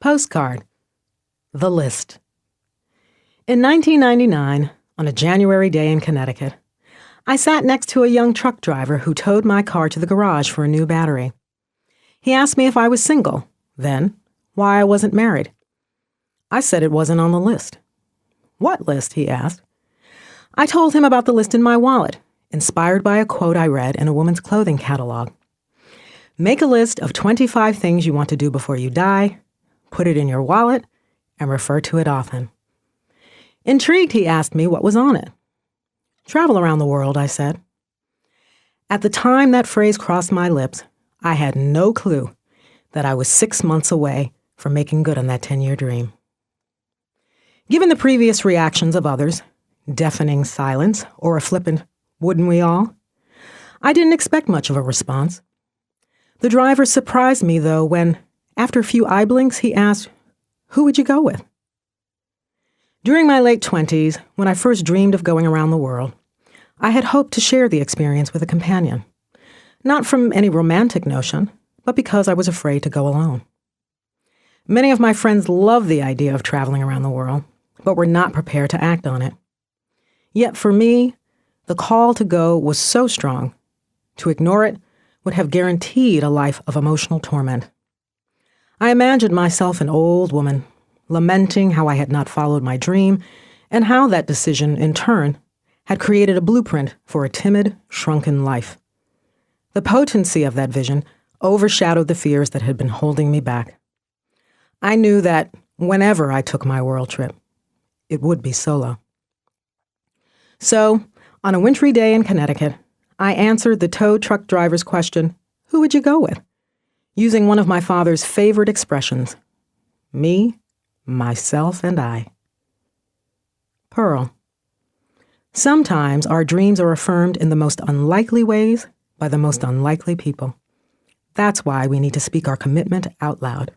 Postcard. The List. In 1999, on a January day in Connecticut, I sat next to a young truck driver who towed my car to the garage for a new battery. He asked me if I was single, then why I wasn't married. I said it wasn't on the list. What list? He asked. I told him about the list in my wallet, inspired by a quote I read in a woman's clothing catalog. Make a list of 25 things you want to do before you die, put it in your wallet, and refer to it often. Intrigued, he asked me what was on it. Travel around the world, I said. At the time that phrase crossed my lips, I had no clue that I was 6 months away from making good on that 10-year dream. Given the previous reactions of others, deafening silence or a flippant, wouldn't we all? I didn't expect much of a response. The driver surprised me, though, when, after a few eye blinks, he asked, "Who would you go with?" During my late 20s, when I first dreamed of going around the world, I had hoped to share the experience with a companion. Not from any romantic notion, but because I was afraid to go alone. Many of my friends loved the idea of traveling around the world, but were not prepared to act on it. Yet for me, the call to go was so strong, to ignore it would have guaranteed a life of emotional torment. I imagined myself an old woman, lamenting how I had not followed my dream and how that decision, in turn, had created a blueprint for a timid, shrunken life. The potency of that vision overshadowed the fears that had been holding me back. I knew that whenever I took my world trip, it would be solo. So, on a wintry day in Connecticut, I answered the tow truck driver's question, "Who would you go with?" using one of my father's favorite expressions, me, myself, and I. Pearl. Sometimes our dreams are affirmed in the most unlikely ways by the most unlikely people. That's why we need to speak our commitment out loud.